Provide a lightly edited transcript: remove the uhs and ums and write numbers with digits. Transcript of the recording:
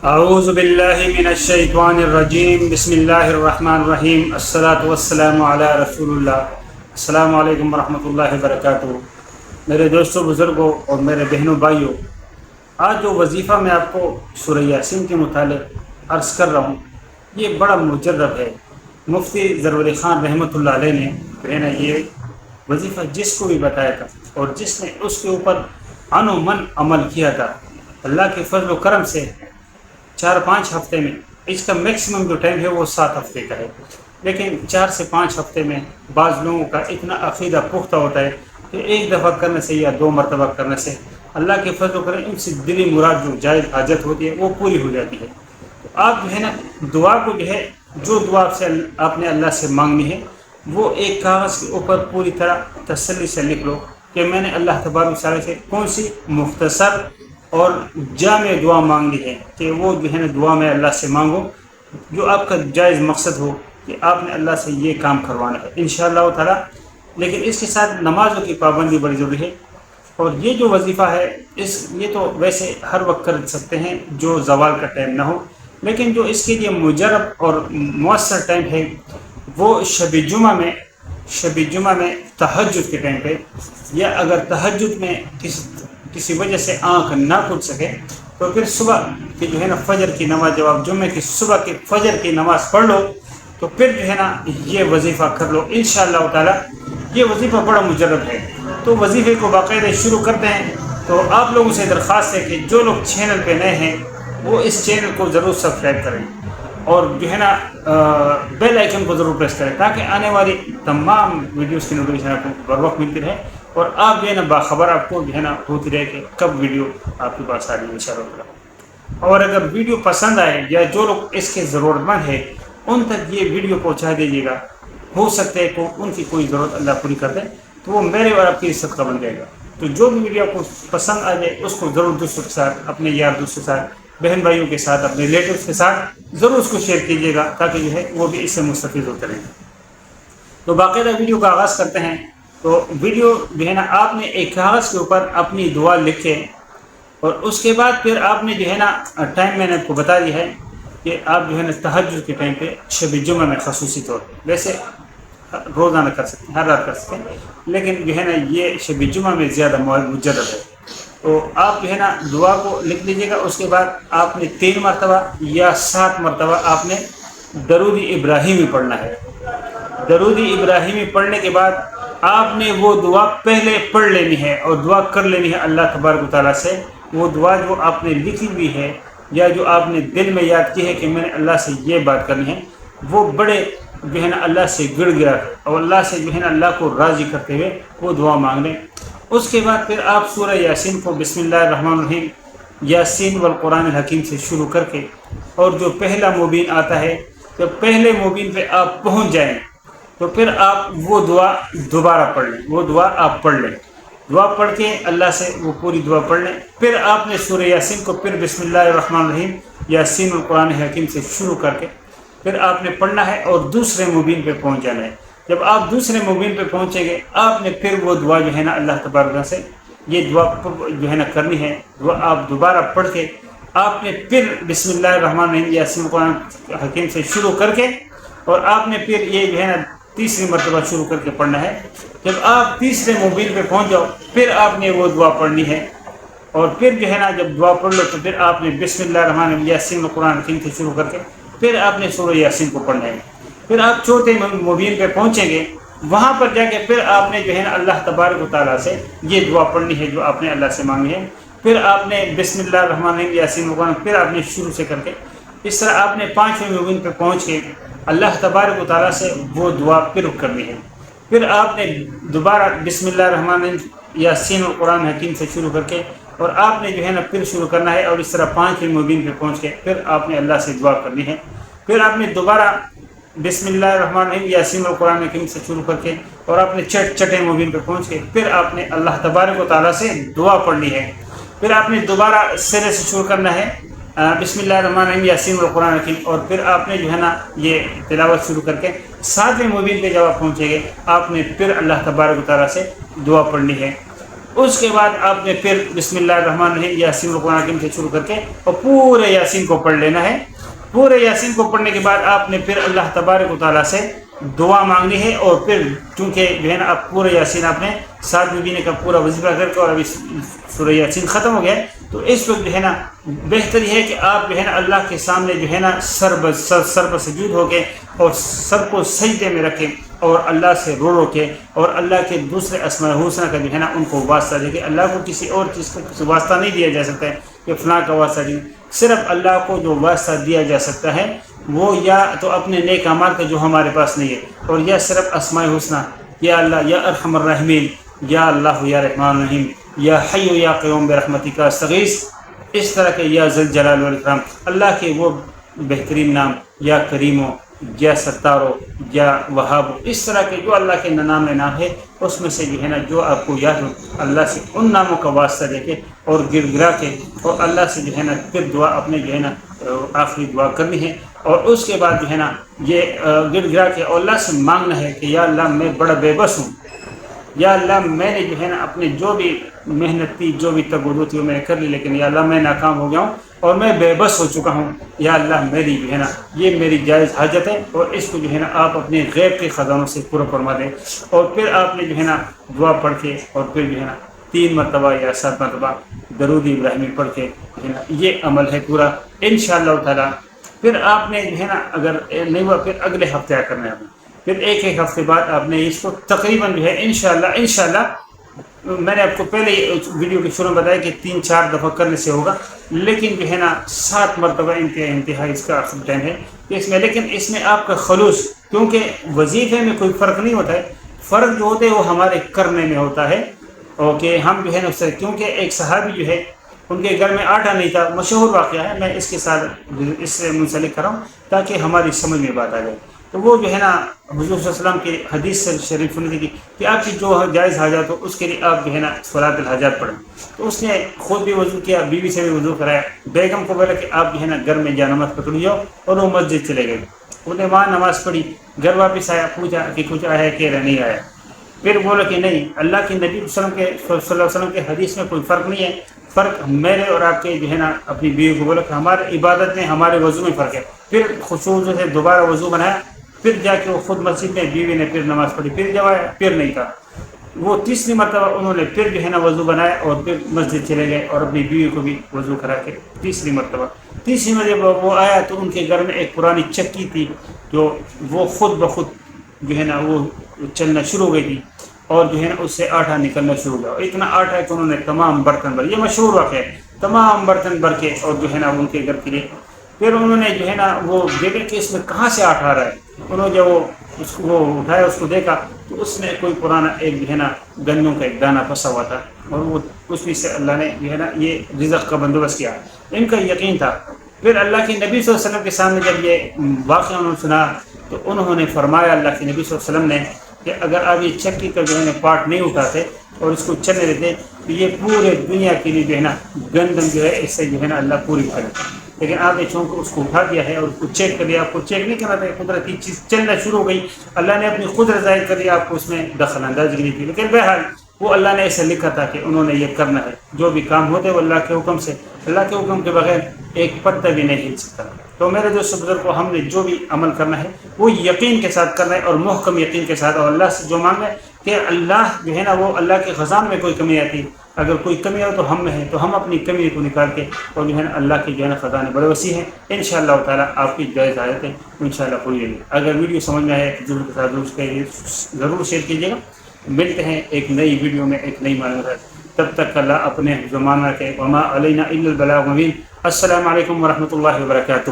اعوذ باللہ من الشیطان الرجیم بسم اللہ الرحمن الرحیم الصلاۃ والسلام علی رسول اللہ۔ السلام علیکم ورحمۃ اللہ وبرکاتہ۔ میرے دوستوں، بزرگوں اور میرے بہنوں بھائیوں، آج جو وظیفہ میں آپ کو سورہ یاسین کے متعلق عرض کر رہا ہوں، یہ بڑا مجرب ہے۔ مفتی ظفر علی خان رحمۃ اللہ علیہ نے جو ہے نا یہ وظیفہ جس کو بھی بتایا تھا اور جس نے اس کے اوپر عن و من عمل کیا تھا، اللہ کے فضل و کرم سے 4-5 ہفتے میں، اس کا میکسیمم جو ٹائم ہے وہ 7 ہفتے کا ہے، لیکن 4 سے 5 ہفتے میں بعض لوگوں کا اتنا عقیدہ پختہ ہوتا ہے کہ ایک دفعہ کرنے سے یا 2 مرتبہ کرنے سے اللہ کے فضل و کرم ان سے دلی مراد جو جائز حاجت ہوتی ہے وہ پوری ہو جاتی ہے۔ تو آپ جو ہے نا دعا کو جو ہے، جو دعا سے آپ نے اللہ سے مانگنی ہے، وہ ایک کاغذ کے اوپر پوری طرح تسلی سے لکھ لو کہ میں نے اللہ تبارک و تعالیٰ سے کون سی مختصر اور جامع دعا مانگنی ہے، کہ وہ جو ہے نا دعا میں اللہ سے مانگو جو آپ کا جائز مقصد ہو کہ آپ نے اللہ سے یہ کام کروانا ہے انشاءاللہ تعالیٰ۔ لیکن اس کے ساتھ نمازوں کی پابندی بڑی ضروری ہے، اور یہ جو وظیفہ ہے یہ تو ویسے ہر وقت کر سکتے ہیں جو زوال کا ٹائم نہ ہو، لیکن جو اس کے لیے مجرب اور مؤثر ٹائم ہے وہ شب جمعہ میں تہجد کے ٹائم پہ، یا اگر تہجد میں کسی وجہ سے آنکھ نہ کھل سکے تو پھر صبح کی جو ہے نا فجر کی نماز، جب آپ جمعے کی صبح کی فجر کی نماز پڑھ لو تو پھر جو ہے نا یہ وظیفہ کر لو انشاءاللہ تعالی۔ یہ وظیفہ بڑا مجرب ہے، تو وظیفے کو باقاعدہ شروع کرتے ہیں۔ تو آپ لوگوں سے درخواست ہے کہ جو لوگ چینل پہ نئے ہیں وہ اس چینل کو ضرور سبسکرائب کریں، اور جو ہے نا بیل آئیکن کو ضرور پریس کریں تاکہ آنے والی تمام ویڈیوز کی نوٹیفیکیشن آپ کو بر وقت ملتی رہے، اور آپ جو ہے نا باخبر آپ کو جو ہے نا ہوتی رہے کہ کب ویڈیو آپ کے پاس آ رہی ہے انشاءاللہ۔ اور اگر ویڈیو پسند آئے یا جو لوگ اس کے ضرورت مند ہے ان تک یہ ویڈیو پہنچا دیجیے گا، ہو سکتا ہے کہ ان کی کوئی ضرورت اللہ پوری کر دے تو وہ میرے اور آپ کی صدقہ بن جائے گا۔ تو جو بھی ویڈیو آپ کو پسند آ جائے اس کو ضرور دوستوں کے ساتھ، اپنے یار دوستوں کے ساتھ، بہن بھائیوں کے ساتھ، اپنے ریلیٹیوز کے ساتھ ضرور اس کو شیئر کیجیے گا تاکہ جو ہے وہ بھی اس سے مستفید ہوتے رہیں۔ تو باقاعدہ ویڈیو کا آغاز کرتے ہیں۔ تو ویڈیو جو ہے نا آپ نے ایک کاغذ کے اوپر اپنی دعا لکھے، اور اس کے بعد پھر آپ نے جو ہے نا ٹائم میں نے آپ کو بتا دیا ہے کہ آپ جو ہے نا تہجد کے ٹائم پہ شب جمعہ میں خصوصی طور پہ، ویسے روزانہ کر سکتے ہیں، ہر رات کر سکتے ہیں، لیکن جو ہے نا یہ شب جمعہ میں زیادہ مجرد ہے۔ تو آپ جو ہے نا دعا کو لکھ لیجیے گا، اس کے بعد آپ نے 3 مرتبہ یا 7 مرتبہ آپ نے درود ابراہیمی پڑھنا ہے۔ درود ابراہیمی پڑھنے کے بعد آپ نے وہ دعا پہلے پڑھ لینی ہے اور دعا کر لینی ہے اللہ تبارک و تعالیٰ سے۔ وہ دعا جو آپ نے لکھی ہوئی ہے یا جو آپ نے دل میں یاد کی ہے کہ میں نے اللہ سے یہ بات کرنی ہے، وہ بڑے جو ہے نا اللہ سے گڑ گڑا اور اللہ سے جو ہے نا اللہ کو راضی کرتے ہوئے وہ دعا مانگ لیں۔ اس کے بعد پھر آپ سورہ یاسین کو بسم اللہ الرحمن الرحیم یاسین والقرآن الحکیم سے شروع کر کے، اور جو پہلا مبین آتا ہے تو پہلے مبین پہ آپ پہنچ جائیں تو پھر آپ وہ دعا دوبارہ پڑھ لیں، وہ دعا آپ پڑھ لیں، دعا پڑھ کے اللہ سے وہ پوری دعا پڑھ لیں۔ پھر آپ نے سورہ یاسین کو پھر بسم اللہ الرحمن الرحیم یاسین والقرآن الحکیم سے شروع کر کے پھر آپ نے پڑھنا ہے اور دوسرے مبین پہ پہنچ جانا ہے۔ جب آپ دوسرے مبین پہ پہنچیں گے آپ نے پھر وہ دعا جو ہے نا اللہ تبارک سے یہ دعا جو ہے نا کرنی ہے، دعا آپ دوبارہ پڑھ کے آپ نے پھر بسم اللہ الرحمن الرحیم یاسین قرآن حکیم سے شروع کر کے، اور آپ نے پھر یہ جو ہے نا تیسری مرتبہ شروع کر کے پڑھنا ہے۔ جب آپ تیسرے مبین پہ پہنچ جاؤ پھر آپ نے وہ دعا پڑھنی ہے، اور پھر جو ہے نا جب دعا پڑھ لو تو پھر آپ نے بسم اللہ الرحمن الرحیم یاسین قرآن حکیم سے شروع کر کے پھر آپ نے سورہ یاسین کو پڑھنا ہے۔ پھر آپ چوتھے مبین پہ پہنچیں گے، وہاں پر جا کے پھر آپ نے جو ہے نا اللہ تبارک و تعالیٰ سے یہ دعا پڑھنی ہے جو آپ نے اللہ سے مانگی ہے۔ پھر آپ نے بسم اللہ الرحمن الرحیم یاسین قرآن پھر آپ نے شروع سے کر کے اس طرح آپ نے 5ویں مبین پہ پہنچ کے اللہ تبارک و تعالیٰ سے وہ دعا پھر کرنی ہے۔ پھر آپ نے دوبارہ بسم اللہ الرحمن الرحیم یاسین القرآن حکیم سے شروع کر کے اور آپ نے جو ہے نا پھر شروع کرنا ہے، اور اس طرح 5ویں مبین پہ پہنچ کے پھر آپ نے اللہ سے دعا کرنی ہے۔ پھر آپ نے دوبارہ بسم اللہ الرحمن الرحیم یاسین القرآن حکیم سے شروع کر کے اور آپ نے چھٹے مبین پہ پہنچ کے پھر آپ نے اللہ تبارک و تعالیٰ سے دعا پڑھنی ہے۔ پھر آپ نے دوبارہ سرے سے شروع کرنا ہے بسم اللہ الرحمن الرحیم یاسین القرآن حکیم، اور پھر آپ نے جو ہے نا یہ تلاوت شروع کر کے 7ویں مبین پہ جب آپ پہنچیں گے آپ نے پھر اللہ تبارک و تعالیٰ سے دعا پڑھنی ہے۔ اس کے بعد آپ نے پھر بسم اللہ الرحمن الرحیم یاسین القرآن حکیم سے شروع کر کے اور پورے یاسین کو پڑھ لینا ہے. پورے یاسین کو پڑھنے کے بعد آپ نے پھر اللہ تبارک و تعالیٰ سے دعا مانگنی ہے. اور پھر چونکہ جو ہے نا اب پورے یاسین آپ نے 7 مہینے کا پورا وظیفہ کر کے اور ابھی سورہ یاسین ختم ہو گیا ہے، تو اس وقت جو ہے نا بہتر یہ ہے کہ آپ جو ہے نا اللہ کے سامنے جو ہے نا سر بسجود ہو کے اور سر کو سجدے میں رکھیں اور اللہ سے رو کے اور اللہ کے دوسرے اسماء الحسنی کا جو ہے نا ان کو واسطہ دے کے. اللہ کو کسی اور چیز کا واسطہ نہیں دیا جا سکتا ہے کہ فلاں کا واسطہ دیں. صرف اللہ کو جو واسطہ دیا جا سکتا ہے وہ یا تو اپنے نیک اعمال کا جو ہمارے پاس نہیں ہے، اور یا صرف اسماء الحسنی یا اللہ یا ارحم الراحمین یا اللہ یا رحمان الرحیم یا حی یا قیوم برحمتک استغیث، اس طرح کے یا ذل جلال والاکرام، اللہ کے وہ بہترین نام یا کریمو یا ستارو یا وہابو، اس طرح کے جو اللہ کے نام ہے اس میں سے جو ہے نا جو آپ کو یاد ہو اللہ سے ان ناموں کا واسطہ دے کے اور گر گرا کے اور اللہ سے جو ہے نا پھر دعا اپنے جو ہے نا آخری دعا کرنی ہے. اور اس کے بعد جو ہے نا یہ گر گرا کے اور اللہ سے مانگنا ہے کہ یا اللہ میں بڑا بے بس ہوں، یا اللہ میں نے جو ہے نا اپنے جو بھی محنت کی جو بھی تگودو تھی وہ میں نے کر لی، لیکن یا اللہ میں ناکام ہو گیا ہوں اور میں بے بس ہو چکا ہوں. یا اللہ میری جو ہے نا یہ میری جائز حاجت ہے اور اس کو جو ہے نا آپ اپنے غیب کے خزانوں سے پورا فرما دیں. اور پھر آپ نے جو ہے نا دعا پڑھ کے اور پھر جو ہے نا 3 مرتبہ یا 7 مرتبہ درود ابراہیمی پڑھ کے جو ہے نا یہ عمل ہے پورا انشاءاللہ تعالی. پھر آپ نے جو ہے نا اگر نہیں ہوا پھر اگلے ہفتے کرنا ہے، پھر ایک ہفتے بعد آپ نے اس کو تقریباً جو ہے انشاءاللہ میں نے آپ کو پہلے ویڈیو کے شروع میں بتایا کہ 3-4 دفعہ کرنے سے ہوگا، لیکن جو ہے نا 7 مرتبہ انتہائی اس کا آخر ٹائم ہے اس میں. لیکن اس میں آپ کا خلوص، کیونکہ وظیفے میں کوئی فرق نہیں ہوتا ہے، فرق جو ہوتا ہے وہ ہمارے کرنے میں ہوتا ہے. اوکے ہم جو ہے نا اس سے، کیونکہ ایک صحابی جو ہے ان کے گھر میں آٹا نہیں تھا، مشہور واقعہ ہے، میں اس کے ساتھ اس سے منسلک کر رہا ہوں تاکہ ہماری سمجھ میں بات آ جائے. تو وہ جو ہے نا حضور صلی اللہ علیہ وسلم کی حدیث سے شریف سنی تھی کہ آپ کی جو جائز حاجات ہو اس کے لیے آپ جو ہے نا صلاۃ الحاجات پڑھیں. تو اس نے خود بھی وضو کیا، بیوی سے بھی وضو کرایا، بیگم کو بولا کہ آپ جو ہے نا گھر میں جا نماز پکڑ جاؤ، اور وہ مسجد چلے گئے. انہوں نے وہاں نماز پڑھی، گھر واپس آیا، پوچھا کہ کچھ آیا ہے کہ نہیں آیا. پھر بولا کہ نہیں، اللہ کے نبی صلی اللہ علیہ وسلم کے حدیث میں کوئی فرق نہیں ہے، فرق میرے اور آپ کے جو ہے نا اپنی بیوی کو بولا کہ ہمارے عبادت میں ہمارے وضو میں فرق ہے. پھر خشوع سے دوبارہ وضو بنایا، پھر جا کے وہ خود مسجد میں بیوی نے پھر نماز پڑھی، پھر جب آیا پھر نہیں تھا. وہ 3ری مرتبہ انہوں نے پھر جو ہے نا وضو بنایا اور پھر مسجد چلے گئے اور اپنی بیوی کو بھی وضو کرا کے 3ری مرتبہ وہ آیا تو ان کے گھر میں ایک پرانی چکی تھی جو وہ خود بخود جو ہے نا وہ چلنا شروع ہو گئی تھی اور جو ہے نا اس سے آٹا نکلنا شروع ہو گیا. اتنا آٹا ہے کہ انہوں نے تمام برتن بھر، یہ مشہور واقعہ ہے، تمام برتن بھر کے اور جو ہے نا ان کے گھر کے لیے. پھر انہوں نے جو ہے نا وہ دیکھا کہ اس میں کہاں سے آٹا آ رہا ہے. انہوں نے جب اس کو اٹھایا، اس کو دیکھا تو اس میں کوئی پرانا ایک جو ہے نا گندوں کا ایک دانہ پھنسا ہوا تھا اور وہ اس میں سے اللہ نے جو ہے نا یہ رزق کا بندوبست کیا. ان کا یقین تھا. پھر اللہ کے نبی صلی اللہ علیہ وسلم کے سامنے جب یہ واقعہ انہوں نے سنا تو انہوں نے فرمایا اللہ کے نبی صلی اللہ علیہ وسلم نے کہ اگر آپ یہ چکی کا جو ہے نا پارٹ نہیں اٹھاتے اور اس کو چلنے دیتے تو یہ پورے دنیا کے لیے جو ہے نا گندم جو ہے اس سے جو ہے نا اللہ پوری کرے. لیکن آپ نے چونکہ اس کو اٹھا دیا ہے اور اس کو چیک کر لیا، آپ کو چیک نہیں کرنا تھا، قدرتی چیز چلنا شروع ہو گئی، اللہ نے اپنی قدرت ظاہر کر دیا، آپ کو اس میں دخل اندازی نہیں تھی. لیکن بہرحال وہ اللہ نے ایسا لکھا تھا کہ انہوں نے یہ کرنا ہے. جو بھی کام ہوتے وہ اللہ کے حکم سے، اللہ کے حکم کے بغیر ایک پتہ بھی نہیں ہل سکتا. تو میرے دوست بزرگ کو ہم نے جو بھی عمل کرنا ہے وہ یقین کے ساتھ کرنا ہے اور محکم یقین کے ساتھ، اور اللہ سے جو مانگنا ہے کہ اللہ جو ہے نا وہ اللہ کے خزان میں کوئی کمی آتی، اگر کوئی کمی ہو تو ہم میں ہے تو ہم اپنی کمی کو نکال کے اور جو ہے نا اللہ کے جو ہے نا خزانے بڑے وسیع ہیں. انشاءاللہ تعالیٰ آپ کی جائز حاجتیں انشاءاللہ پوری رہیں گی. اگر ویڈیو سمجھ میں آئے تو ضرور کے ساتھ ضرور شیئر کیجیے گا. ملتے ہیں ایک نئی ویڈیو میں ایک نئی معلومات. تب تک اللہ اپنے زمانہ کے وما علینا الا البلاغ المبین. السلام علیکم ورحمۃ اللہ وبرکاتہ.